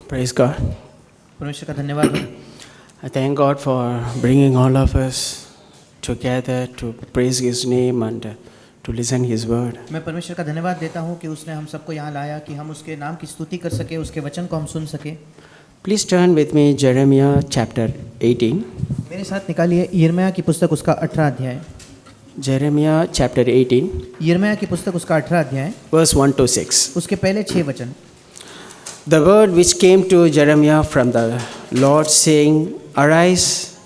Praise God. परमेश्वर का धन्यवाद हो। I thank God for bringing all of us together to praise His name and to listen His word. मैं परमेश्वर का धन्यवाद देता हूँ कि उसने हम सबको यहाँ लाया कि हम उसके नाम की स्तुति कर सके, उसके वचन को हम सुन सके। Please turn with me Jeremiah chapter 18. मेरे साथ निकालिए यिर्मयाह की पुस्तक उसका 18 अध्याय। Jeremiah chapter 18, यिर्मयाह की पुस्तक उसका 18 अध्याय, verse 1 to 6. उसके पहले 6 वचन। The word which came to Jeremiah from the Lord saying, Arise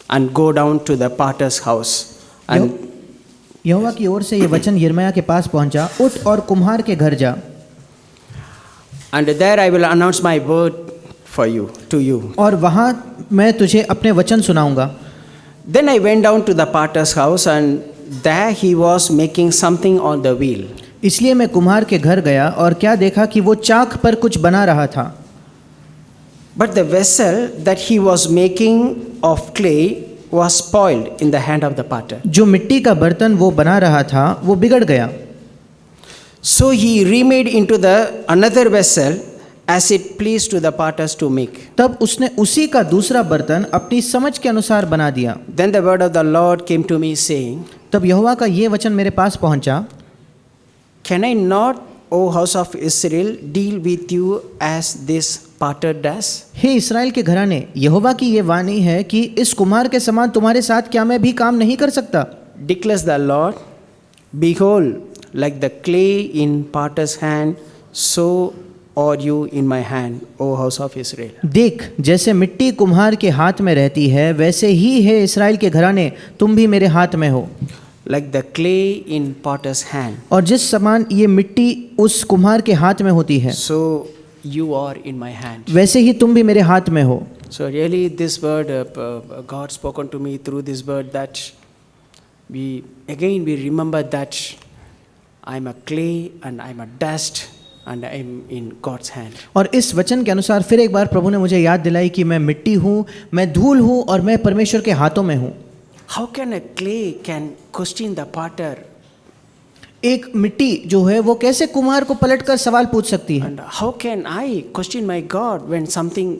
and go down to the potter's house. And यहोवा की ओर से ये वचन यिर्मयाह के पास पहुंचा, उठ और कुम्हार के घर जा। there I will announce my word for you, to you. और वहाँ मैं तुझे अपने वचन सुनाऊंगा। Then I went down to the potter's house, and there he was making something on the wheel. इसलिए मैं कुम्हार के घर गया और क्या देखा कि वो चाक पर कुछ बना रहा था। But the vessel that he was making of clay was spoiled in the hand of the potter. जो मिट्टी का बर्तन वो बना रहा था वो बिगड़ गया। So he remade into the another vessel as it pleased to the potters to make. तब उसने उसी का दूसरा बर्तन अपनी समझ के अनुसार बना दिया। Then the word of the Lord came to me saying, तब यहोवा का ये वचन मेरे पास पहुंचा, Can I not, O house of Israel, deal with you as this potter does? हे इस्राएल के घराने, यहोवा की ये वाणी है कि इस कुम्हार के समान तुम्हारे साथ क्या मैं भी काम नहीं कर सकता? Declares the Lord, Behold, like the clay in potter's hand, so are you in my hand, O house of Israel. देख, जैसे मिट्टी कुम्हार के हाथ में रहती है, वैसे ही है इस्राएल के घराने, तुम भी मेरे हाथ में हो। Like the clay in potter's hand, और जिस समान ये मिट्टी उस कुम्हार के हाथ में होती है, so you are in my hand. वैसे ही तुम भी मेरे हाथ में हो। So really this word, God spoken to me through this word, that we remember that I'm a clay and I'm a dust and I'm in God's hand. और इस वचन के अनुसार फिर एक बार प्रभु ने मुझे याद दिलाई कि मैं मिट्टी हूँ, मैं धूल हूँ और मैं परमेश्वर के हाथों में हूँ। How can a clay can question the potter? एक मिट्टी जो है वो कैसे कुम्हार को पलटकर सवाल पूछ सकती है? And how can I question my God when something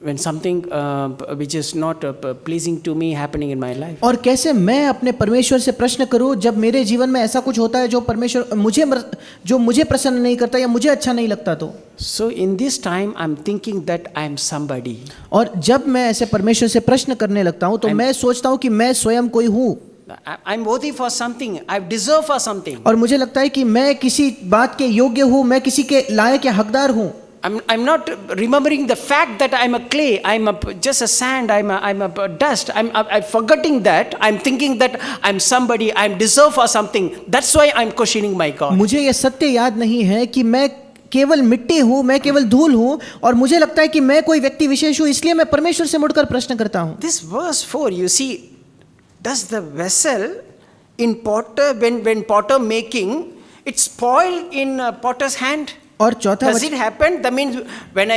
which is not pleasing to me happening in my life? और कैसे मैं अपने परमेश्वर से प्रश्न करूं जब मेरे जीवन में ऐसा कुछ होता है जो मुझे प्रसन्न नहीं करता या मुझे अच्छा नहीं लगता? तो So in this time I'm thinking that I'm somebody. और जब मैं ऐसे परमेश्वर से प्रश्न करने लगता हूं तो मैं सोचता हूं कि मैं स्वयं कोई हूं, I'm worthy for something. I deserve for something. और मुझे लगता है कि मैं किसी बात के योग्य हूं, मैं किसी के लायक या हकदार हूं। I'm not remembering the fact that I'm a clay, just a sand, I'm a dust. I'm forgetting that. I'm thinking that I'm somebody, I'm deserve for something. That's why I'm questioning my God. मुझे यह सत्य याद नहीं है कि मैं केवल मिट्टी हूँ, मैं केवल धूल हूँ, और मुझे लगता है कि मैं कोई व्यक्ति विशेष हूँ, इसलिए मैं परमेश्वर से मुड़कर प्रश्न करता हूँ। This verse 4, you see, does the vessel in potter, when potter making, it's spoiled in potter's hand? और चौथा Does it happen? That means when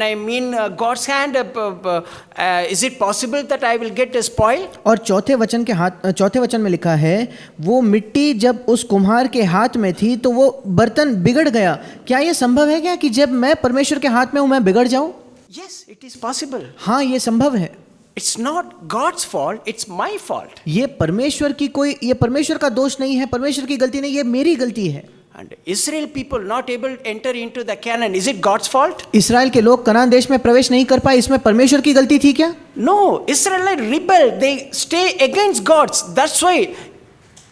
I mean God's hand, is it possible that I will get a spoil? और चौथे वचन में लिखा है, वो मिट्टी जब उस कुम्हार के हाथ में थी तो वो बर्तन बिगड़ गया। क्या ये संभव है क्या कि जब मैं परमेश्वर के हाथ में हूँ मैं बिगड़ जाऊँ? Yes, it is possible. हाँ, ये संभव है। It's not God's fault, it's my fault. ये परमेश्वर का दोष नहीं है, परमेश्वर की गलती नहीं, ये मेरी गलती है। And Israel people not able to enter into the Canaan, is it God's fault? इस्राएल के लोग कनान देश में प्रवेश नहीं कर पाए, इसमें परमेश्वर की गलती थी क्या? No, Israelite rebel, they stay against God's. That's why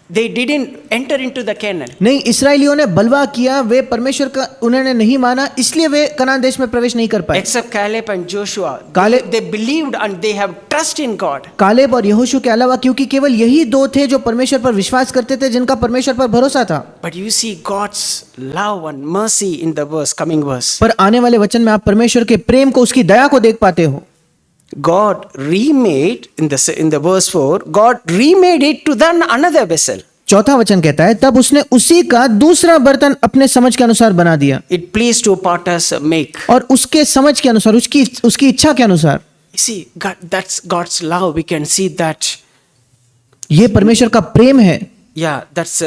they didn't enter into the Canaan. नहीं, इस्राएलियों ने बलवा किया, वे परमेश्वर का उन्होंने नहीं माना, इसलिए वे कनान देश में प्रवेश नहीं कर पाए। Except Caleb and Joshua, Caleb- they believed and they have trust in God. Caleb और यहोशू के अलावा, क्योंकि केवल यही दो थे जो परमेश्वर पर विश्वास करते थे, जिनका परमेश्वर पर भरोसा था। But you see God's love and mercy in the coming verse. पर आने वाले वचन में आप परमेश्वर के प्रेम को, उसकी दया को देख पाते हो। God remade in the verse 4, God remade it to then another vessel. चौथा वचन कहता है, तब उसने उसी का दूसरा बर्तन अपने समझ के अनुसार बना दिया। It pleased to potters make. और उसके समझ के अनुसार, उसकी इच्छा के अनुसार। You see, that's God's love. We can see that. ये परमेश्वर का प्रेम है। Yeah, that's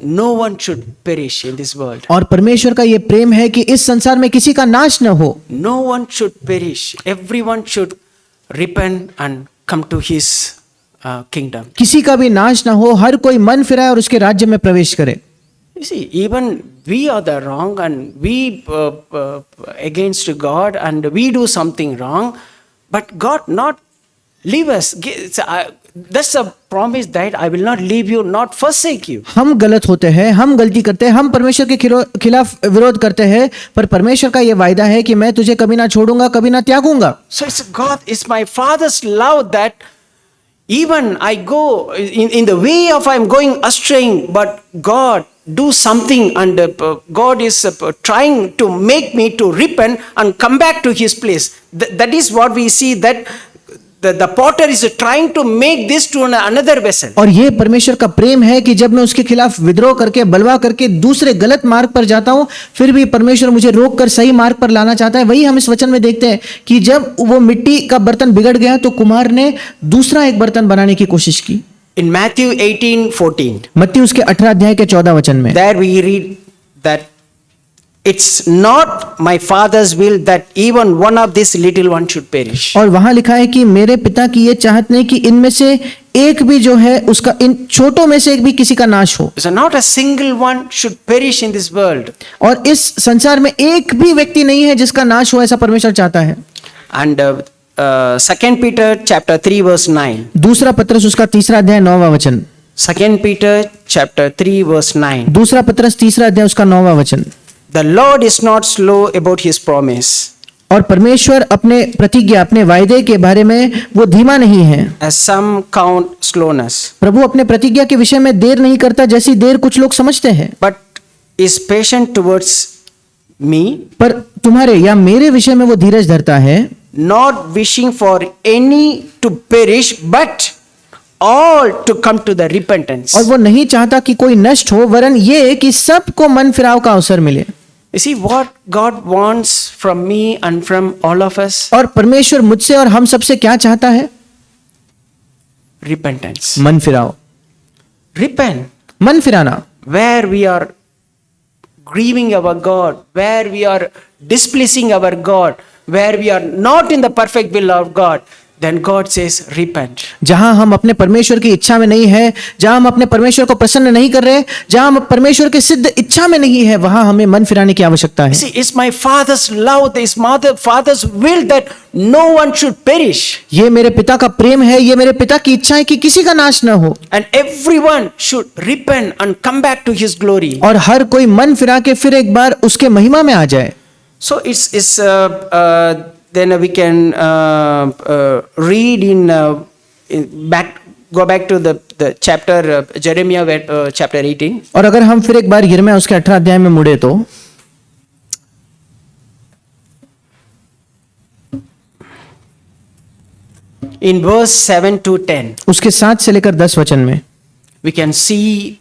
no one should perish in this world. और परमेश्वर का ये प्रेम है कि इस संसार में किसी का नाश न हो। No one should perish. Everyone should repent and come to His kingdom. किसी का भी नाश ना हो, हर कोई मन फिराए और उसके राज्य में प्रवेश करे। You see, even we are the wrong and we against God and we do something wrong, but God not leave us. That's a promise that I will not leave you, not forsake you. हम गलत होते हैं, हम गलती करते हैं, हम परमेश्वर के खिलाफ विरोध करते हैं, पर परमेश्वर का ये वायदा है कि मैं तुझे कभी ना छोड़ूंगा, कभी ना त्यागूंगा। So it's God, it's my Father's love that even I go in the way of I'm going astray, but God do something and God is trying to make me to repent and come back to His place. That is what we see, that the potter is trying to make this to another vessel. और ये परमेश्वर का प्रेम है कि जब मैं उसके खिलाफ विद्रोह करके बलवा करके दूसरे गलत मार्ग पर जाता हूं, फिर भी परमेश्वर मुझे रोक कर सही मार्ग पर लाना चाहता है। वही हम इस वचन में देखते हैं कि जब वो मिट्टी का बर्तन बिगड़ गया तो कुम्हार ने दूसरा एक बर्तन बनाने की कोशिश की। In Matthew 18:14, मत्ती उसके 18 अध्याय के 14 वचन में there we read that it's not my Father's will that even one of these little ones should perish. और वहां लिखा है कि मेरे पिता की ये चाहत नहीं कि इनमें से एक भी जो है उसका, इन छोटों में से एक भी किसी का नाश हो। So not a single one should perish in this world. और इस संसार में एक भी व्यक्ति नहीं है जिसका नाश हो, ऐसा परमेश्वर चाहता है। And 2 Peter chapter 3 verse 9. दूसरा पत्रस उसका 3 अध्याय 9वां वचन। 2 Peter chapter 3 verse 9. दूसरा पत्रस 3 अध्याय उसका 9वां वचन। The Lord is not slow about His promise, और परमेश्वर अपने प्रतिज्ञा, अपने वायदे के बारे में वो धीमा नहीं है, as some count slowness, प्रभु अपने प्रतिज्ञा के विषय में देर नहीं करता जैसी देर कुछ लोग समझते हैं, but is patient towards me, पर तुम्हारे या मेरे विषय में वो धीरज धरता है, not wishing for any to perish, but all to come to the repentance. और वो नहीं चाहता कि कोई नष्ट हो, वरन ये कि सबको मन फिराव का अवसर मिले। You see what God wants from me and from all of us? और परमेश्वर मुझसे और हम सबसे क्या चाहता है? Repentance. मन फिराव, Repent. मन फिराना। Where we are grieving our God, where we are displeasing our God, where we are not in the perfect will of God, then God says repent. जहां हम अपने परमेश्वर की इच्छा में नहीं है, जहां हम अपने परमेश्वर को प्रसन्न नहीं कर रहे, जहां हम परमेश्वर के सिद्ध इच्छा में नहीं है, वहां हमें मन फिराने की आवश्यकता है। See, it's my Father's love, it's Father's will that no one should perish. ये मेरे पिता का प्रेम है, ये मेरे पिता की इच्छा है कि किसी का नाश न हो, And everyone should repent and come back to His glory. और हर कोई मन फिरा के फिर एक बार उसके महिमा में आ जाए। So it's then we can read go back to the chapter Jeremiah chapter 18. और अगर हम फिर एक बार यिर्मयाह उसके 18 अध्याय में मुड़े तो in verse 7 to 10 उसके 7 से लेकर 10 वचन में we can see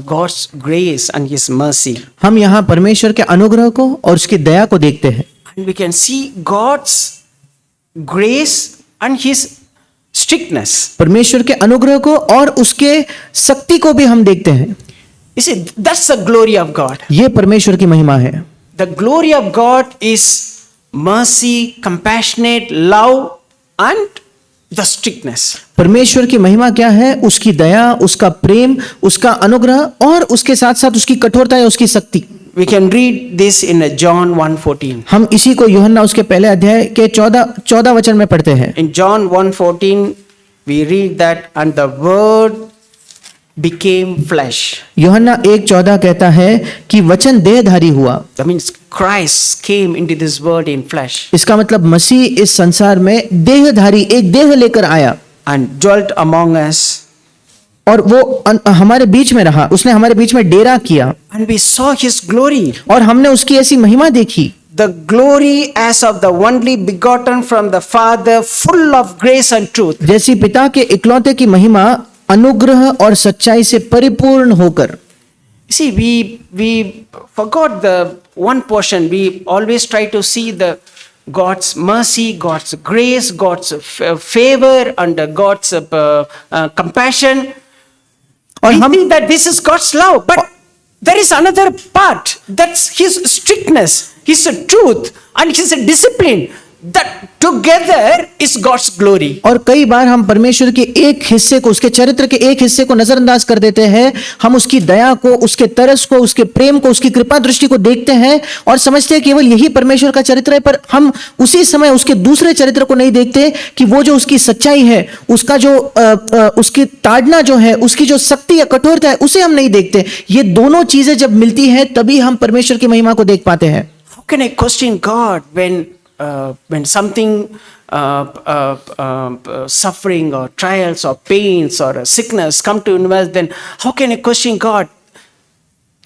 God's grace and His mercy. हम यहाँ परमेश्वर के अनुग्रह को और उसकी दया को देखते हैं। And we can see God's grace and His strictness. परमेश्वर के अनुग्रह को और उसके शक्ति को भी हम देखते हैं। You see, that's the glory of God. ये परमेश्वर की महिमा है। The glory of God is mercy, compassionate, love and the strictness. परमेश्वर की महिमा क्या है? उसकी दया, उसका प्रेम, उसका अनुग्रह और उसके साथ साथ उसकी कठोरता या उसकी शक्ति। We can read this in John 1:14. हम इसी को यूहन्ना उसके पहले अध्याय के 14 वचन में पढ़ते हैं। In John 1:14 we read that and the word became flesh. यूहन्ना 1:14 कहता है कि वचन देहधारी हुआ। That means Christ came into this world in flesh. इसका मतलब मसीह इस संसार में देहधारी, एक देह लेकर आया and dwelt among us. और वो हमारे बीच में रहा, उसने हमारे बीच में डेरा किया। And we saw His glory. और हमने उसकी ऐसी महिमा देखी। The glory as of the only begotten from the Father, full of grace and truth. जैसी पिता के इकलौते की महिमा, अनुग्रह और सच्चाई से परिपूर्ण होकर। See, we forgot the one portion. We always try to see the God's mercy, God's grace, God's favor, and God's compassion. और We हम think that this is God's love, but there is another part. That's His strictness, His truth, and His discipline. That together is God's glory. और कई बार हम परमेश्वर के एक हिस्से को, उसके चरित्र के एक हिस्से को नजरअंदाज कर देते हैं। हम उसकी दया को, उसके तरस को, उसके प्रेम को, उसकी कृपा दृष्टि को देखते हैं और समझते हैं केवल यही परमेश्वर का चरित्र है, पर हम उसी समय उसके दूसरे चरित्र को नहीं देखते कि वो जो उसकी सच्चाई है, उसका जो उसकी ताड़ना जो है, उसकी जो सख्ती या कठोरता है, उसे हम नहीं देखते। ये दोनों चीजें जब मिलती हैं तभी हम परमेश्वर की महिमा को देख पाते हैं। How can I question God when something suffering or trials or pains or sickness come to invest? Then how can I question God?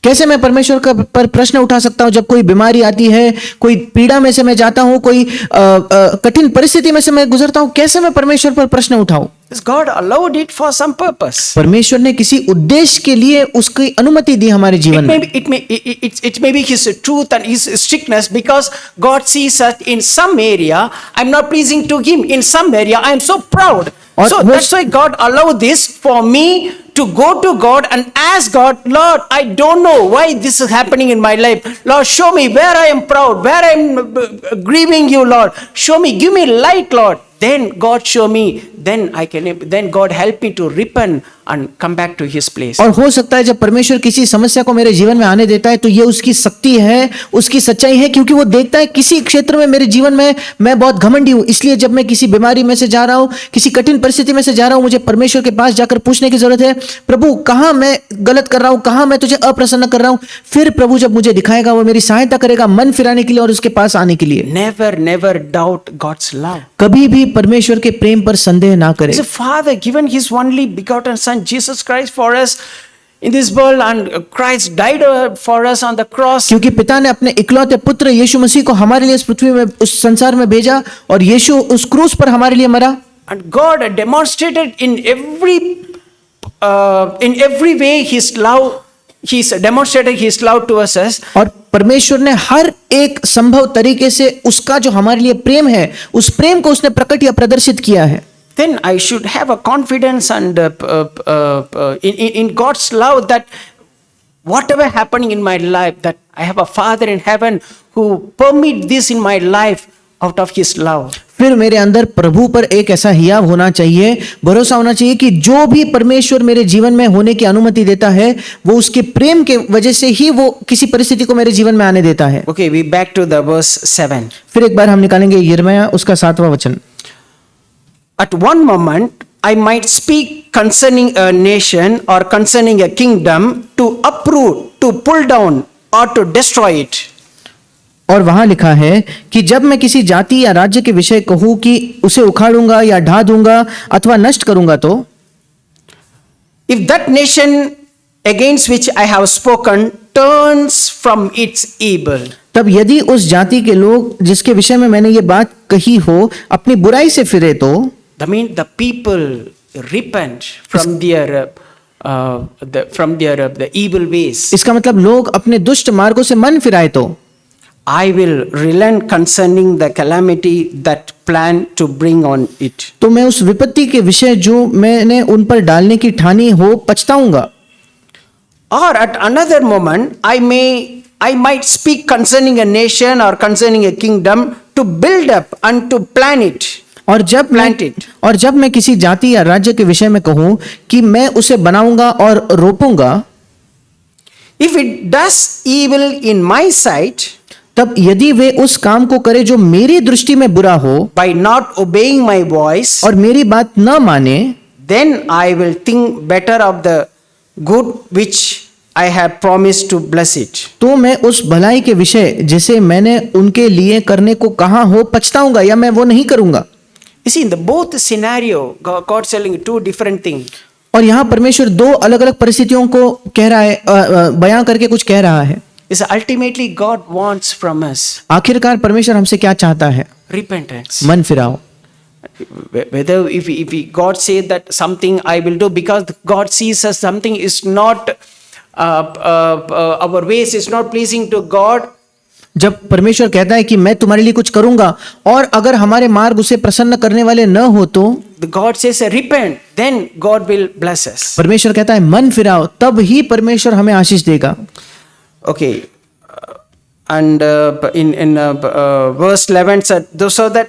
कैसे मैं परमेश्वर का पर प्रश्न उठा सकता हूं जब कोई बीमारी आती है, कोई पीड़ा में से मैं जाता हूं, कोई कठिन परिस्थिति में से मैं गुजरता हूं, कैसे मैं परमेश्वर पर प्रश्न उठाऊं? Because God allowed it for some purpose. परमेश्वर ने किसी उद्देश्य के लिए उसकी अनुमति दी हमारे जीवन में। It may be His truth and His strictness, because God sees us in some area I'm not pleasing to Him, in some area I am so proud. So that's why God allowed this for me to go to God and ask God, Lord, I don't know why this is happening in my life. Lord, show me where I am proud, where I am grieving you, Lord. Show me, give me light, Lord. Then God show me, then God help me to repent and come back to His place. और हो सकता है जब परमेश्वर किसी समस्या को मेरे जीवन में आने देता है तो ये उसकी शक्ति है, उसकी सच्चाई है, क्योंकि वो देखता है किसी क्षेत्र में मेरे जीवन में मैं बहुत घमंडी हूं। इसलिए जब मैं किसी बीमारी में से जा रहा हूं, किसी कठिन परिस्थिति में से जा रहा हूं, मुझे परमेश्वर के पास जाकर पूछने की जरूरत है, प्रभु कहां मैं गलत कर रहा हूं, कहां मैं तुझे अप्रसन्न कर रहा हूं। फिर प्रभु जब मुझे दिखाएगा, वो मेरी सहायता करेगा मन फिराने के लिए और उसके पास आने के लिए। Never doubt God's love. कभी भी परमेश्वर के प्रेम पर संदेह ना करें। His Father given His only begotten Son Jesus Christ for us in this world, and Christ died for us on the cross. क्योंकि पिता ने अपने इकलौते पुत्र यीशु मसीह को हमारे लिए इस पृथ्वी में, उस संसार में भेजा और यीशु उस क्रूस पर हमारे लिए मरा। And God demonstrated in every way His love. He's demonstrated His love towards us. और परमेश्वर ने हर एक संभव तरीके से उसका जो हमारे लिए प्रेम है, उस प्रेम को उसने प्रकट या प्रदर्शित किया है। Then I should have a confidence and in God's love, that whatever happening in my life, that I have a Father in heaven who permit this in my life out of His love. फिर मेरे अंदर प्रभु पर एक ऐसा हियाव होना चाहिए, भरोसा होना चाहिए कि जो भी परमेश्वर मेरे जीवन में होने की अनुमति देता है, वो उसके प्रेम के वजह से ही वो किसी परिस्थिति को मेरे जीवन में आने देता है। Okay, we back to the verse 7. फिर एक बार हम निकालेंगे यिर्मयाह उसका 7वां वचन। At one moment I might speak concerning a nation or concerning a kingdom to uproot, to pull down or to destroy it. और वहां लिखा है कि जब मैं किसी जाति या राज्य के विषय कहूं कि उसे उखाड़ूंगा या ढा दूंगा अथवा नष्ट करूंगा, तो If that nation against which I have spoken turns from its evil. तब यदि उस जाति के लोग जिसके विषय में मैंने ये बात कही हो अपनी बुराई से फिरे, तो That means the people repent from their the evil ways. इसका मतलब लोग अपने दुष्ट मार्गों से मन फिराए, तो I will relent concerning the calamity that plan to bring on it. तो मैं उस विपत्ति के विषय जो मैंने उन पर डालने की ठानी हो पछताऊंगा। Or at another moment I might speak concerning a nation or concerning a kingdom to build up and to plan it. और जब मैं किसी जाति या राज्य के विषय में कहूं कि मैं उसे बनाऊंगा और रोपूंगा, If it does evil in my sight, तब यदि वे उस काम को करे जो मेरी दृष्टि में बुरा हो, by not obeying my voice, और मेरी बात न माने, then I will think better of the good which I have promised to bless it. तो मैं उस भलाई के विषय जिसे मैंने उनके लिए करने को कहा हो पछताऊंगा या मैं वो नहीं करूंगा। You see, in the both scenario, God's telling two different things. और यहाँ परमेश्वर दो अलग अलग परिस्थितियों को कह रहा है, बयां करके कुछ कह रहा है। Is ultimately God wants from us आखिरकार परमेश्वर हमसे क्या चाहता है? repentance. मन फिराओ। Whether if God says that something I will do, because God sees us something is not our ways is not pleasing to God, जब परमेश्वर कहता है कि मैं तुम्हारे लिए कुछ करूंगा और अगर हमारे मार्ग उसे प्रसन्न करने वाले न हो तो the God says, repent, then God will bless us. परमेश्वर कहता है मन फिराओ, तब ही परमेश्वर हमें आशीष देगा। Okay. And in verse 11, so that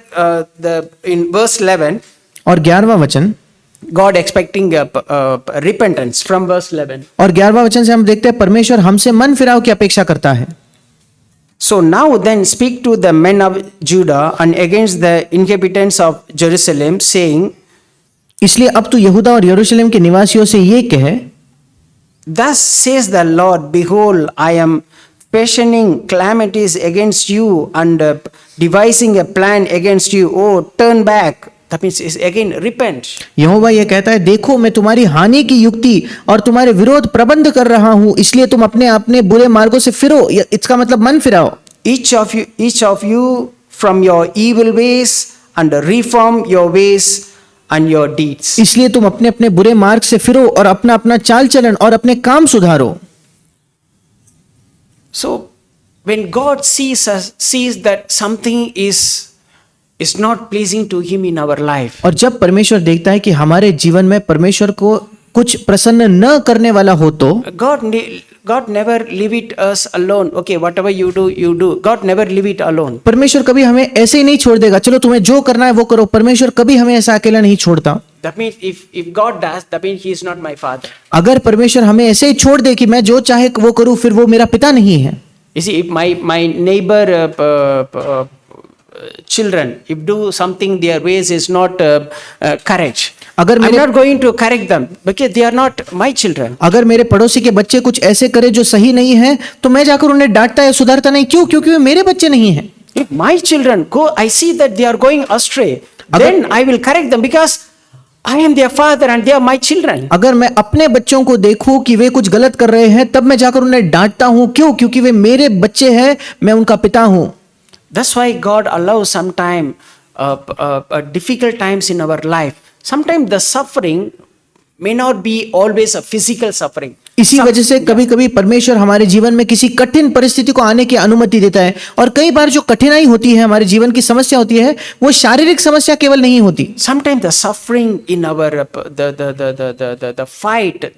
in verse 11, और 11वां वचन, God expecting repentance from verse 11. और 11वां वचन से हम देखते हैं परमेश्वर हमसे मन फिराव की अपेक्षा करता है। So now then speak to the men of Judah and against the inhabitants of Jerusalem, saying, इसलिए अब तू यहूदा और यरूशलेम के निवासियों से ये कहे, Thus says the Lord, behold, I am fashioning calamities against you and devising a plan against you. Oh, turn back. That means is again repent. यहोवा ये कहता है, देखो मैं तुम्हारी हानि की युक्ति और तुम्हारे विरोध प्रबंध कर रहा हूं, इसलिए तुम अपने अपने बुरे मार्गों से फिरो। इसका मतलब मन फिराओ। Each of you from your evil ways and reform your ways and your deeds. इसलिए तुम अपने अपने बुरे मार्ग से फिरो और अपना अपना चाल चलन और अपने काम सुधारो। So when God sees that something is not pleasing to him in our life, और जब परमेश्वर देखता है कि हमारे जीवन में परमेश्वर को कुछ प्रसन्न न करने वाला हो तो God never leave it us alone. Okay, whatever you do. God never leave it alone. परमेश्वर कभी हमें ऐसे ही नहीं छोड़ देगा, चलो तुम्हें जो करना है वो करो। परमेश्वर कभी हमें ऐसा अकेला नहीं छोड़ता। That means if God does, that means he is not my father. अगर परमेश्वर हमें ऐसे ही छोड़ दे कि मैं जो चाहे वो करूं, फिर वो मेरा पिता नहीं है। You see, if my neighbor children, if do something their ways is not correct, अगर I'm मेरे not going to correct them because they are not my children. अगर मेरे पड़ोसी के बच्चे कुछ ऐसे करे जो सही नहीं है तो मैं जाकर उन्हें डांटता या सुधारता नहीं। क्यों? क्योंकि वे मेरे बच्चे नहीं हैं। If my children go, I see that they are going astray, then I will correct them because I am their father and they are my children. अगर मैं अपने बच्चों को देखूं कि वे कुछ गलत कर रहे हैं, तब मैं जाकर उन्हें डांटता हूं। क्यों? क्योंकि वे मेरे बच्चे हैं, मैं उनका पिता हूं। That's why God allows sometime difficult times in our life. Sometimes the suffering may not be always a physical suffering. इसी वजह से कभी कभी परमेश्वर हमारे जीवन में किसी कठिन परिस्थिति को आने की अनुमति देता है। और कई बार जो कठिनाई होती है, हमारे जीवन की समस्या होती है, वो शारीरिक समस्या केवल नहीं होती। Sometimes the suffering in our the fight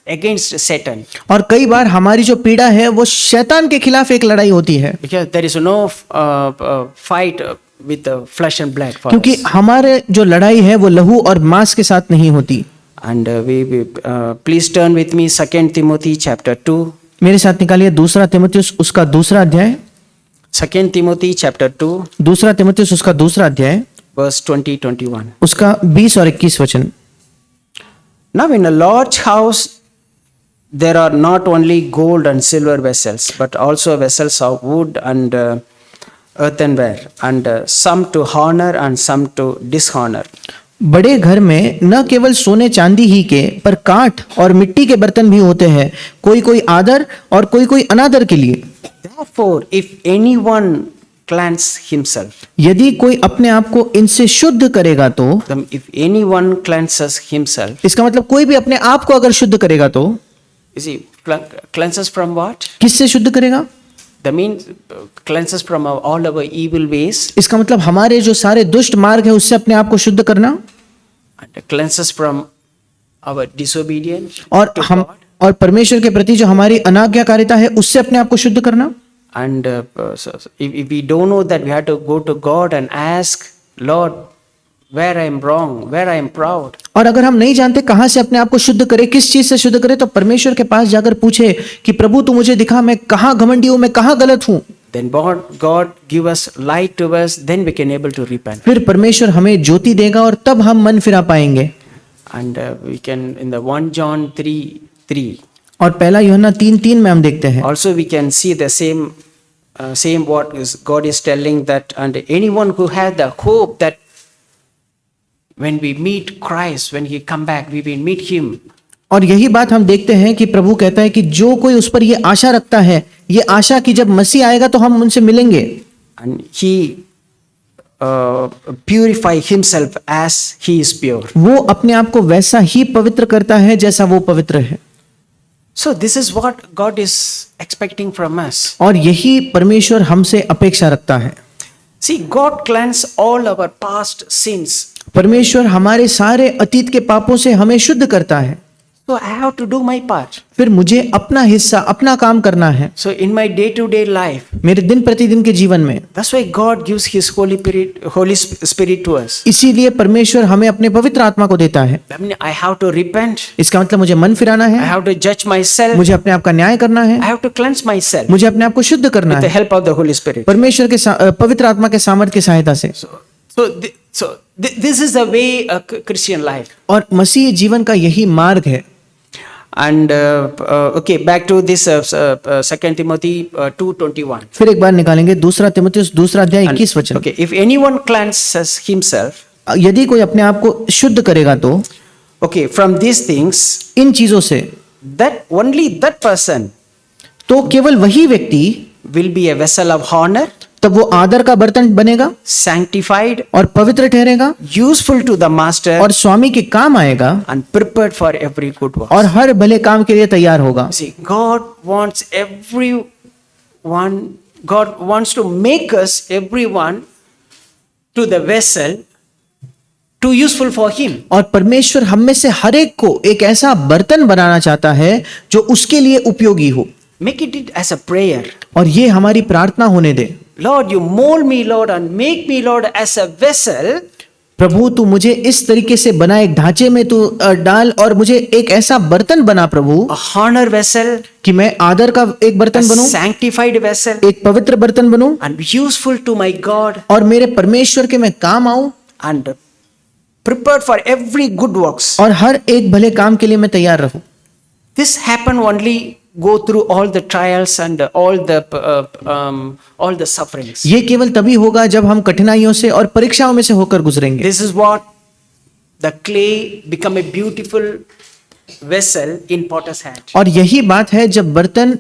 against Satan. और कई बार हमारी जो पीड़ा है वो शैतान के खिलाफ एक लड़ाई होती है। Because there is no fight with the flesh and blood. For क्योंकि us. हमारे जो लड़ाई है वो लहू और मांस के साथ नहीं होती। And please turn with me 2 Timothy chapter 2. मेरे साथ निकालिए दूसरा तीमुथियुस उसका दूसरा अध्याय। 2 Timothy chapter 2 दूसरा तीमुथियुस उसका दूसरा अध्याय verse 20-21. उसका 20 और 21 वचन। Now in a large house there are not only gold and silver vessels, but also vessels of wood and earthenware, and some to honor and some to dishonor. बड़े घर में न केवल सोने चांदी ही के, पर काठ और मिट्टी के बर्तन भी होते हैं, कोई कोई आदर और कोई कोई अनादर के लिए। Therefore, if anyone cleanse himself, यदि कोई अपने आप को इनसे शुद्ध करेगा तो, if anyone cleanses himself, इसका मतलब कोई भी अपने आप को अगर शुद्ध करेगा तो, you see, cleanses from what? किससे शुद्ध करेगा? That means cleanses from all our evil ways, इसका मतलब हमारे जो सारे दुष्ट मार्ग है उससे अपने आप को शुद्ध करना, and cleanses from our disobedience और to हम God. और परमेश्वर के प्रति जो हमारी अनाज्ञाकारिता है उससे अपने आप को शुद्ध करना। And so if we don't know that, we have to go to God and ask, Lord, where I am wrong, where I am proud. और अगर हम नहीं जानते कहां से अपने आप को शुद्ध करें, किस चीज से शुद्ध करें, तो परमेश्वर के पास जाकर पूछे कि प्रभु तू मुझे दिखा, मैं कहां घमंडी हूं, मैं कहां गलत हूं। Then God give us light to us, then we can able to repent. फिर परमेश्वर हमें ज्योति देगा और तब हम मन फिरा पाएंगे। And we can in the 1 John 3:3 और पहला यूहन्ना 3:3 में हम देखते हैं, also we can see the same what is God is telling that, and anyone who has the hope that when we meet Christ, when he come back, we will meet him. और यही बात हम देखते हैं कि प्रभु कहता है कि जो कोई उस पर ये आशा रखता है, ये आशा कि जब मसीह आएगा तो हम उनसे मिलेंगे। And he purify himself as he is pure. वो अपने आप को वैसा ही पवित्र करता है जैसा वो पवित्र है। So this is what God is expecting from us. और यही परमेश्वर हमसे अपेक्षा रखता है। See, God cleanse all our past sins. परमेश्वर हमारे सारे अतीत के पापों से हमें शुद्ध करता है। So I have to do my part. फिर मुझे अपना हिस्सा, अपना काम करना है So in my day-to-day life, मेरे दिन प्रतिदिन के जीवन में। that's why God gives His Holy Spirit to us. इसीलिए परमेश्वर हमें अपने पवित्र आत्मा को देता है। I mean, I have to repent. इसका मतलब मुझे मन फिराना I है, have to judge myself. मुझे अपने आप का न्याय करना है, I have to cleanse myself मुझे अपने आप को शुद्ध करना with the है help of the Holy Spirit. परमेश्वर के पवित्र आत्मा के सामर्थ्य की सहायता से। This is the way a Christian life. और मसीह जीवन का यही मार्ग है। And okay, back to this 2 Timothy 2:21. फिर एक बार निकालेंगे दूसरा तिमुथियुस दूसरा अध्याय 21 वचन। Okay, if anyone cleanses himself, यदि कोई अपने आप को शुद्ध करेगा तो okay, from these things, इन चीजों से, that only that person तो केवल वही व्यक्ति will be a vessel of honor, तब वो आदर का बर्तन बनेगा sanctified, और पवित्र ठहरेगा useful to the master, और स्वामी के काम आएगा and prepared for every good work. और हर भले काम के लिए तैयार होगा। See, God wants to make us, everyone, to the vessel, to useful for Him. और परमेश्वर हम में से हर एक को एक ऐसा बर्तन बनाना चाहता है जो उसके लिए उपयोगी हो। Make it as a prayer. और ये हमारी प्रार्थना होने दे। Lord, you mold me, Lord, and make me, Lord, as a vessel. प्रभु तू मुझे इस तरीके से बना, एक ढांचे में तू डाल और मुझे एक ऐसा बर्तन बना प्रभु, A honor vessel, कि मैं आदर का एक a बर्तन बनूं, sanctified vessel, एक पवित्र बर्तन बनूं and useful to my God, और मेरे परमेश्वर के मैं काम आऊं and prepared for every good works. और हर एक भले काम के लिए मैं तैयार रहूं। This happen only go through all the trials and all the sufferings. ये केवल तभी होगा जब हम कठिनाइयों से और परीक्षाओं में से होकर गुजरेंगे। This is what the clay become a beautiful vessel in potter's hand. और यही बात है जब बर्तन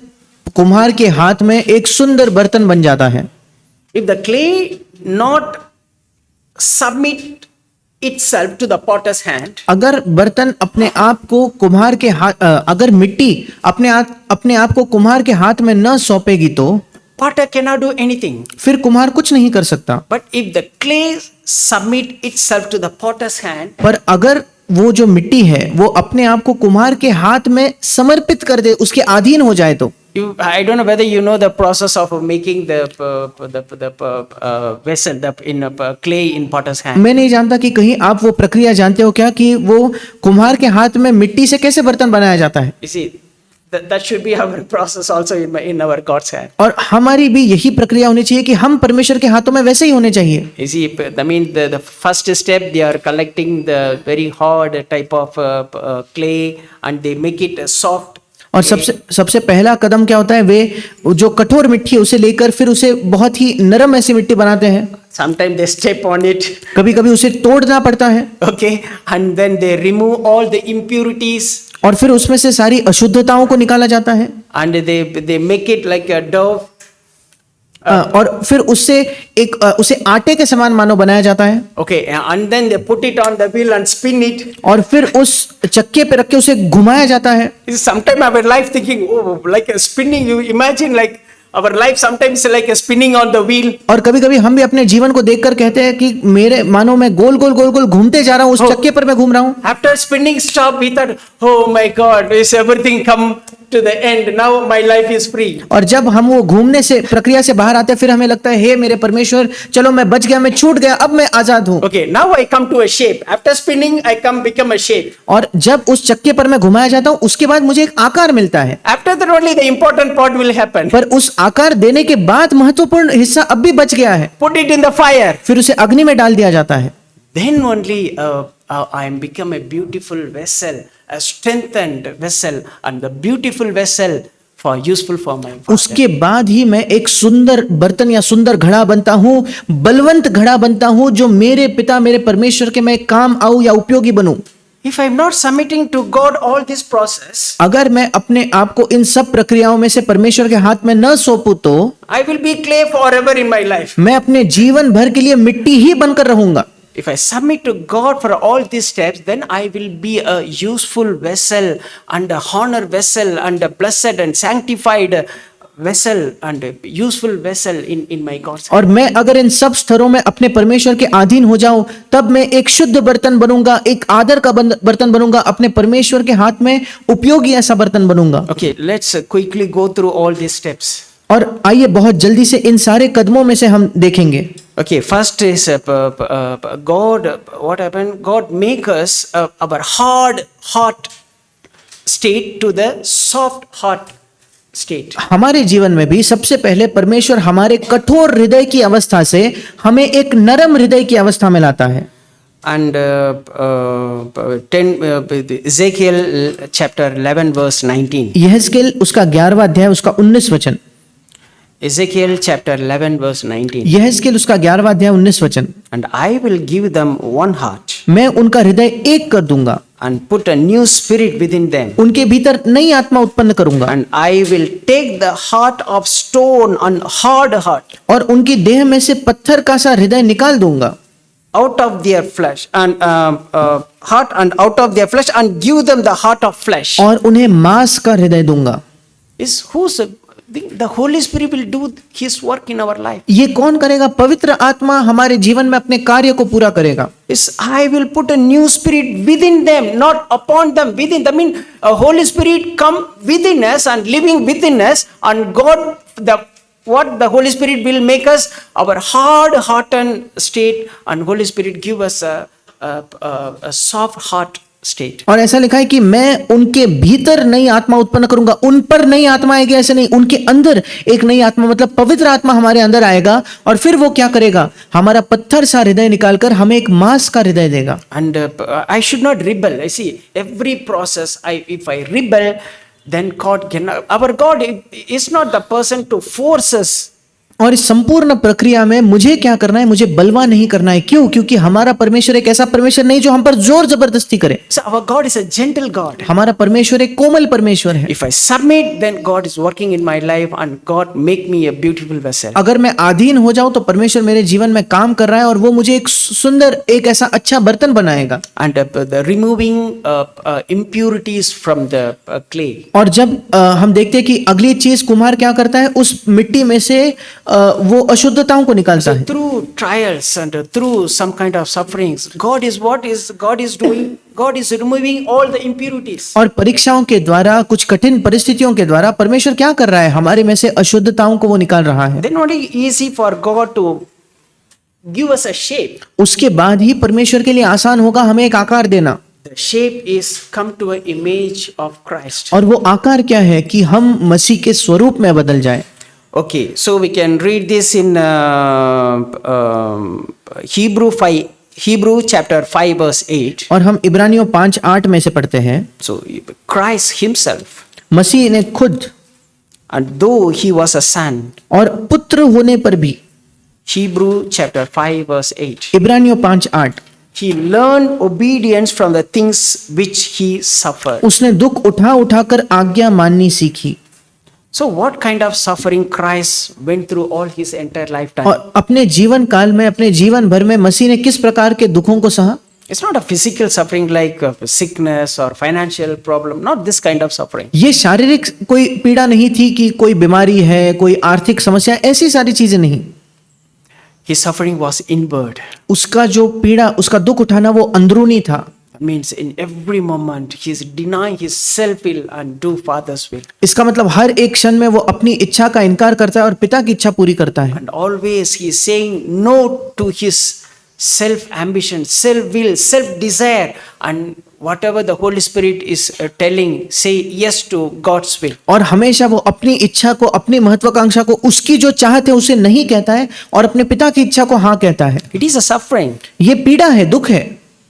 कुम्हार के हाथ में एक सुंदर बर्तन बन जाता है। If the clay not submit itself to the potter's hand, अगर बर्तन अपने आप को कुम्हार के हाथ, अगर मिट्टी अपने आप को कुम्हार के हाथ में न सौंपेगी तो potter cannot do anything. फिर कुम्हार कुछ नहीं कर सकता। But if the clay submit itself to the potter's hand, पर अगर वो जो मिट्टी है वो अपने आप को कुम्हार के हाथ में समर्पित कर दे, उसके अधीन हो जाए तो I don't know whether you know the process of making the vessel in clay in potter's hand. मैं नहीं जानता कि कहीं आप वो प्रक्रिया जानते हो क्या, कि वो कुम्हार के हाथ में मिट्टी से कैसे बर्तन बनाया जाता है। You see, that should be our process also in our God's hand. और हमारी भी यही प्रक्रिया होनी चाहिए कि हम परमेश्वर के हाथों में वैसे ही होने चाहिए। You see, I mean the first step, they are collecting the very hard type of clay and they make it soft. और सबसे पहला कदम क्या होता है, वे जो कठोर मिट्टी है उसे लेकर फिर उसे बहुत ही नरम ऐसी मिट्टी बनाते हैं। Sometimes they step on it. कभी कभी उसे तोड़ना पड़ता है। Okay, and then they remove all the impurities. और फिर उसमें से सारी अशुद्धताओं को निकाला जाता है। And they make it like a dough. और फिर उससे उसे आटे के समान मानो बनाया जाता है। Okay, and then they put it on the wheel and spin it. और फिर उस चक्के पे रख के उसे घुमाया जाता है। Sometimes our life thinking, oh, like a spinning. You imagine like our life sometimes like a spinning on the wheel. और कभी कभी हम भी अपने जीवन को देखकर कहते हैं कि मेरे मानो मैं गोल गोल गोल गोल घूमते जा रहा हूँ, उस चक्के पर मैं घूम रहा हूँ। After spinning stop, we thought, oh my God, is everything come to the end? Now my life is free. और जब हम वो घूमने से प्रक्रिया से बाहर आते हैं फिर हमें लगता है, हे मेरे परमेश्वर, चलो मैं बच गया, मैं छूट गया, अब मैं आजाद हूँ। Okay, now I come to a shape. After spinning, I become a shape. और जब उस चक्के पर मैं घुमाया जाता हूँ उसके बाद मुझे एक आकार मिलता है। After that only the important part will happen. पर उस आकार देने के बाद महत्वपूर्ण हिस्सा अब भी बच गया है। Put it in the fire. फिर उसे अग्नि में डाल दिया जाता है। Then only I am become a beautiful vessel, a strengthened vessel, and the beautiful vessel for useful for my Father. उसके बाद ही मैं एक सुंदर बर्तन या सुंदर घड़ा बनता हूँ, बलवंत घड़ा बनता हूँ, जो मेरे पिता मेरे परमेश्वर के मैं काम आऊं या उपयोगी बनूं। If I am not submitting to God all this process, अगर मैं अपने आप को इन सब प्रक्रियाओं में से परमेश्वर के हाथ में न सौंपूं तो I will be clay forever in my life. मैं अपने जीवन भर के लिए मिट्टी ही बनकर रहूंगा। if I submit to God for all these steps, then I will be a useful vessel and a honor vessel and a blessed and sanctified vessel and a useful vessel in my God's hand. और मैं अगर इन सब स्तरों में अपने परमेश्वर के अधीन हो जाऊं, तब मैं एक शुद्ध बर्तन बनूंगा, एक आदर का बर्तन बनूंगा, अपने परमेश्वर के हाथ में उपयोगी ऐसा बर्तन बनूंगा। Okay, let's quickly go through all these steps. और आइए बहुत जल्दी से इन सारे कदमों में से हम देखेंगे। Okay, first is God. What happened? God make us our hard heart state to the soft heart state. हमारे जीवन में भी सबसे पहले परमेश्वर हमारे कठोर हृदय की अवस्था से हमें एक नरम हृदय की अवस्था में लाता है। And Ezekiel chapter 11 verse 19. यहेजकेल उसका 11वां अध्याय उसका 19 वचन। Ezekiel chapter 11 verse 19. यहेजकेल उसका 11वां अध्याय 19 वचन। And I will give them one heart मैं उनका हृदय एक कर दूंगा, and put a new spirit within them. उनके भीतर नई आत्मा उत्पन्न करूंगा, And I will take the heart of stone and hard heart और उनकी देह में से पत्थर का सा हृदय निकाल दूंगा out of their flesh and heart and out of their flesh and give them the heart of flesh. और उन्हें मांस का हृदय दूंगा। Is who's the Holy Spirit will do His work in our life. ये कौन करेगा? पवित्र आत्मा हमारे जीवन में अपने कार्य को पूरा करेगा। Is I will put a new spirit within them, not upon them. Within. That means a Holy Spirit come within us and living within us, and God what the Holy Spirit will make us our hard-hearted state, and Holy Spirit give us a soft heart state. और ऐसा लिखा है कि मैं उनके भीतर नई आत्मा उत्पन्न करूंगा, उन पर नई आत्मा आएगी, ऐसे नहीं, उनके अंदर एक नई आत्मा, मतलब पवित्र आत्मा हमारे अंदर आएगा, और फिर वो क्या करेगा? हमारा पत्थर सा हृदय निकालकर हमें एक मांस का हृदय देगा। And I should not rebel. I see every process. If I rebel, then God cannot. Our God is not the person to force us. और इस संपूर्ण प्रक्रिया में मुझे क्या करना है? मुझे बलवा नहीं करना है। क्यों? क्योंकि हमारा परमेश्वर एक ऐसा परमेश्वर नहीं जो हम पर जोर जबरदस्ती करे। So our God is a gentle God. हमारा परमेश्वर एक कोमल परमेश्वर है। If I submit, then God is working in my life and God make me a beautiful vessel. अगर मैं अधीन हो जाऊं तो परमेश्वर मेरे जीवन में काम कर रहा है और वो मुझे एक सुंदर, एक ऐसा अच्छा बर्तन बनाएगा। And the removing impurities from the clay. और जब हम देखते हैं कि अगली चीज कुम्हार क्या करता है, उस मिट्टी में से वो अशुद्धताओं को निकालता है। Through trials and through some kind of sufferings, God is doing? God is removing all the impurities. और परीक्षाओं के द्वारा, कुछ कठिन परिस्थितियों के द्वारा परमेश्वर क्या कर रहा है? हमारे में से अशुद्धताओं को वो निकाल रहा है। Then only easy for God to give us a shape. उसके बाद ही परमेश्वर के लिए आसान होगा हमें एक आकार देना। The shape is come to an image of Christ. और वो आकार क्या है? कि हम मसीह के स्वरूप में बदल जाए। Okay, so we can read this in Hebrew chapter 5 verse 8. और हम इब्रानियों 5:8 में से पढ़ते हैं। So Christ himself, मसीह ने खुद, and though he was a son, और पुत्र होने पर भी, Hebrew chapter 5 verse 8, इब्रानियों 5:8, he learned obedience from the things which he suffered. उसने दुख उठा उठाकर आज्ञा माननी सीखी। So what kind of suffering Christ went through all his entire lifetime? और अपने जीवन काल में, अपने जीवन भर में मसीह ने किस प्रकार के दुखों को सहा? It's not a physical suffering like sickness or financial problem, not this kind of suffering. ये शारीरिक कोई पीड़ा नहीं थी कि कोई बीमारी है, कोई आर्थिक समस्या, ऐसी सारी चीजें नहीं। His suffering was inward. उसका जो पीड़ा, उसका दुख उठाना वो अंदरूनी था। That means in every moment he is denying his self will and do Father's will. इसका मतलब हर एक क्षण में वो अपनी इच्छा का इनकार करता है और पिता की इच्छा पूरी करता है। And always he is saying no to his self ambition, self will, self desire, and whatever the Holy Spirit is telling, say yes to God's will. और हमेशा वो अपनी इच्छा को, अपनी महत्वाकांक्षा को, उसकी जो चाहत है उसे नहीं कहता है और अपने पिता की इच्छा को हाँ कहता है। It is a suffering. ये पीड़ा है, दुख है।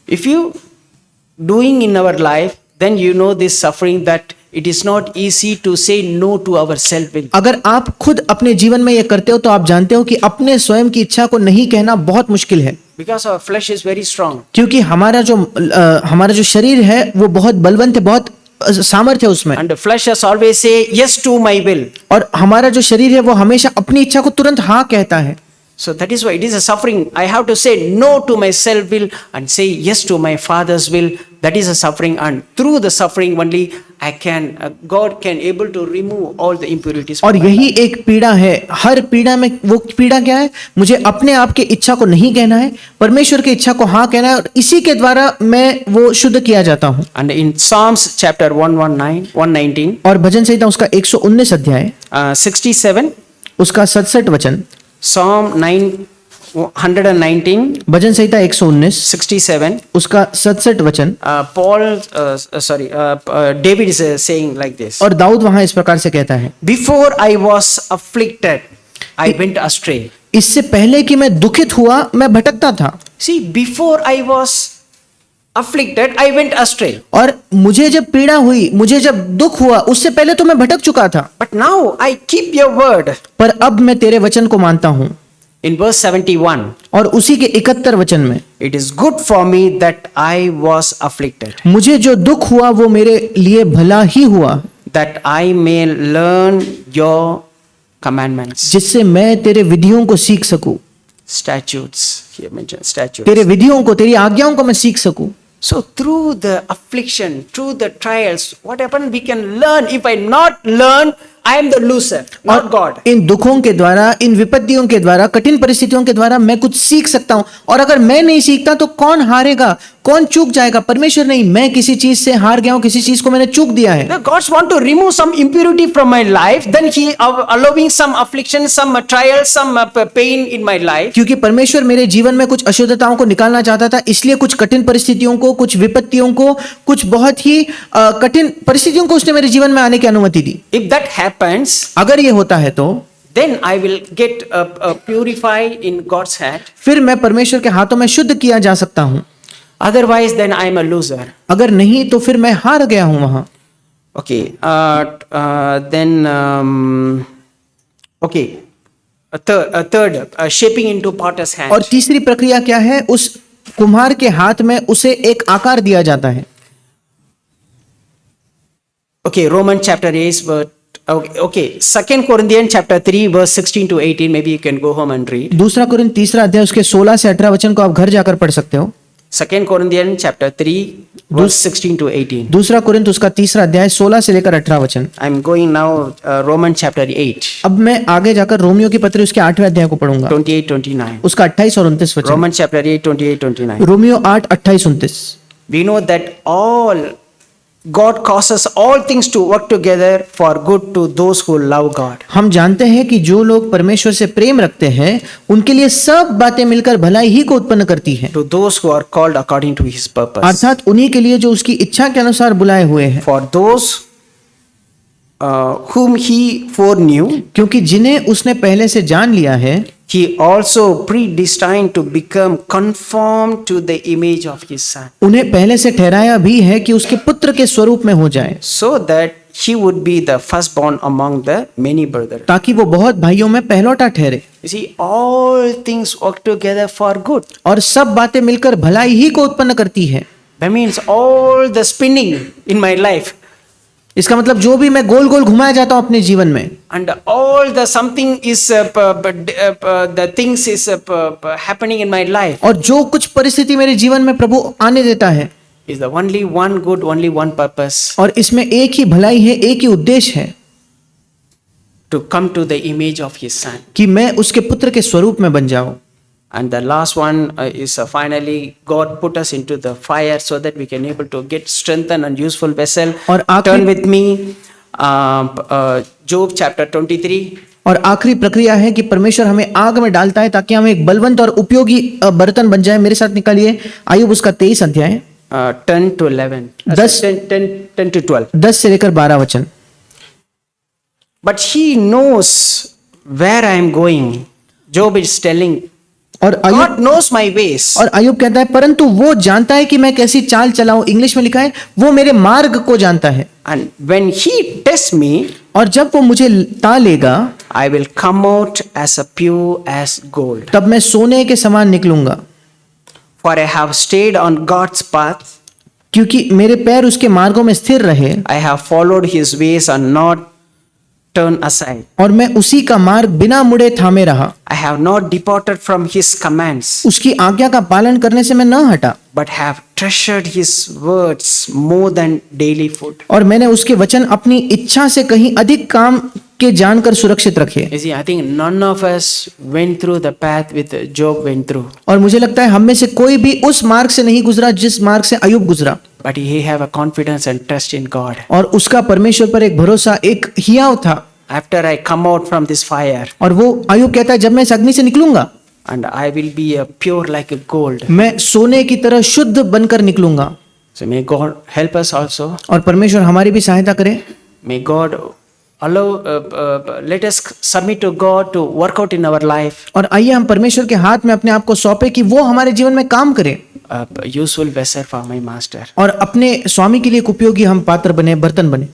If you doing in our life, then you know this suffering that it is not easy to say no to our self will. अगर आप खुद अपने जीवन में ये करते हो तो आप जानते हो कि अपने स्वयं की इच्छा को नहीं कहना बहुत मुश्किल है। Because our flesh is very strong. क्योंकि हमारा जो शरीर है वो बहुत बलवंत है, बहुत सामर्थ्य है उसमें। And the flesh has always say yes to my will. और हमारा जो शरीर है वो हमेशा अपनी इच्छा को तुरंत हाँ कहता है। So that is why it is a suffering. I have to say no to my self will and say yes to my Father's will. That is a suffering, and through the suffering only I can God can able to remove all the impurities. और यही एक पीड़ा है। हर पीड़ा में वो पीड़ा क्या है? मुझे अपने आप के इच्छा को नहीं कहना है, परमेश्वर की इच्छा को हाँ कहना है, और इसी के द्वारा मैं वो शुद्ध किया जाता हूँ। And in Psalms chapter 119, और भजन संहिता उसका 119 अध्याय 67, उसका 67 वचन, Psalm 119, भजन संहिता 119 67, उसका 67 वचन। David is saying like this. और दाऊद वहां इस प्रकार से कहता है, Before I was afflicted, I went astray. इससे पहले कि मैं दुखित हुआ मैं भटकता था। See, before I was afflicted, I went astray. और मुझे जब पीड़ा हुई, मुझे जब दुख हुआ, उससे पहले तो मैं भटक चुका था, But now I keep your word. पर अब मैं तेरे वचन को मानता हूँ। In verse 71, और उसी के 71 वचन में, it is good for me that I was afflicted, मुझे जो दुख हुआ वो मेरे लिए भला ही हुआ, that I may learn your commandments. जिससे मैं तेरे विधियों को सीख सकूं, Statutes, here mentioned statutes. तेरे विधियों को, तेरी आज्ञाओं को मैं सीख सकूं। So through the affliction, through the trials, what happened? We can learn. If I not learn, I am the loser, not God. इन दुखों के द्वारा, इन विपत्तियों के द्वारा, कठिन परिस्थितियों के द्वारा मैं कुछ सीख सकता हूं, और अगर मैं नहीं सीखता तो कौन हारेगा, कौन चूक जाएगा? परमेश्वर नहीं, मैं किसी चीज से हार गया हूं, किसी चीज को मैंने चूक दिया है। The God's want to remove some impurity from my life, then He allowing some affliction, some trial, some pain in my life. क्योंकि परमेश्वर मेरे जीवन में कुछ अशुद्धताओं को निकालना चाहता था, इसलिए कुछ कठिन परिस्थितियों को, कुछ विपत्तियों को, कुछ बहुत ही कठिन परिस्थितियों को उसने मेरे जीवन में आने की अनुमति दी। If that happens, अगर ये होता है तो then I will get purified in God's hand. फिर मैं परमेश्वर के हाथों में शुद्ध किया जा सकता हूं। Otherwise, then I am a loser. अगर नहीं तो फिर मैं हार गया हूं वहां। Okay. Okay. Third, shaping into potter's hand. और तीसरी प्रक्रिया क्या है? उस कुम्हार के हाथ में उसे एक आकार दिया जाता है। Okay, Romans chapter 8, but okay. 2 Corinthians chapter 3, verse 16 to 18. Maybe you can go home and read. दूसरा कुरिन्थ तीसरा अध्याय उसके 16 से 18 वचन को आप घर जाकर पढ़ सकते हो। 2 Corinthians chapter 3, verse 16 to 18. दूसरा कुरिन्थ उसका तीसरा अध्याय 16 से लेकर 18 वचन। I'm going now Romans chapter 8, अब मैं आगे जाकर रोमियो की पत्री उसके 8वें अध्याय को पढ़ूंगा, 28-29. उसका 28 और 29 वचन। Romans chapter 8, 28-29. Romeo 8 28 29। We know that all God causes all things to work together for good to those who love God. हम जानते हैं कि जो लोग परमेश्वर से प्रेम रखते हैं उनके लिए सब बातें मिलकर भलाई ही को उत्पन्न करती हैं, To those who are called according to His purpose. अर्थात उन्हीं के लिए जो उसकी इच्छा के अनुसार बुलाए हुए हैं। For those whom He foreknew, क्योंकि जिन्हें उसने पहले से जान लिया है, He also predestined to become conformed to the image of His Son, उन्हें पहले से ठहराया भी है कि उसके पुत्र के स्वरूप में हो जाए, so that He would be the firstborn among the many brothers. ताकि वो बहुत भाइयों में पहलौठा ठहरे। You see, all things work together for good. और सब बातें मिलकर भलाई ही को उत्पन्न करती है। That means all the spinning in my life, इसका मतलब जो भी मैं गोल गोल घुमाया जाता हूं अपने जीवन में, and all the something is the things is happening in my life, और जो कुछ परिस्थिति मेरे जीवन में प्रभु आने देता है, is the only one good, only one purpose, और इसमें एक ही भलाई है, एक ही उद्देश्य है to come to the image of His Son. कि मैं उसके पुत्र के स्वरूप में बन जाऊं। And the last one is finally God put us into the fire so that we can able to get strengthened and useful vessel. और आखिरी- Turn with me Job chapter 23. और आखिरी प्रक्रिया है कि परमेश्वर हमें आग में डालता है ताकि हम एक बलवंत और उपयोगी बर्तन बन जाए। मेरे साथ निकालिए आयुब उसका 23 अध्याय 10 to 11. 10 to 12. 10 से लेकर 12 वचन। But He knows where I am going. Job is telling, और God Ayub knows my ways. और आयुब कहता है परंतु वो जानता है कि मैं कैसी चाल चलाऊं। इंग्लिश में लिखा है वो मेरे मार्ग को जानता है, And when He tests me, और जब वो मुझे तालेगा I will come out as a pure as gold. तब मैं सोने के समान निकलूंगा। For I have stayed on God's path. क्योंकि मेरे पैर उसके मार्गों में स्थिर रहे, I have followed His ways and not turn aside. और मैं उसी का मार्ग बिना मुड़े थामे रहा। I have not departed from his commands, उसकी आज्ञा का पालन करने से मैं न हटा, but have treasured his words more than daily food. और मैंने उसके वचन अपनी इच्छा से कहीं अधिक काम के जानकर सुरक्षित रखे। You see, I think none of us went through the path with Job went through, और मुझे लगता है हम में से कोई भी उस मार्ग से नहीं गुजरा जिस मार्ग से अय्यूब गुजरा, but he have a confidence and trust in God. और उसका परमेश्वर पर एक भरोसा, एक हियाव था। After I come out from this fire, और वो अय्यूब कहता है, जब मैं इस अग्नि से निकलूंगा and I will be pure like a gold. मैं सोने की तरह शुद्ध बनकर निकलूंगा। So may God help us also. और परमेश्वर हमारी भी सहायता करे। May God allow, let us submit to God to work out in our life. और आइए हम परमेश्वर के हाथ में अपने आप को सौंपे कि वो हमारे जीवन में काम करे, Useful vessel for my master. और अपने स्वामी के लिए एक उपयोगी हम पात्र बने, बर्तन बने।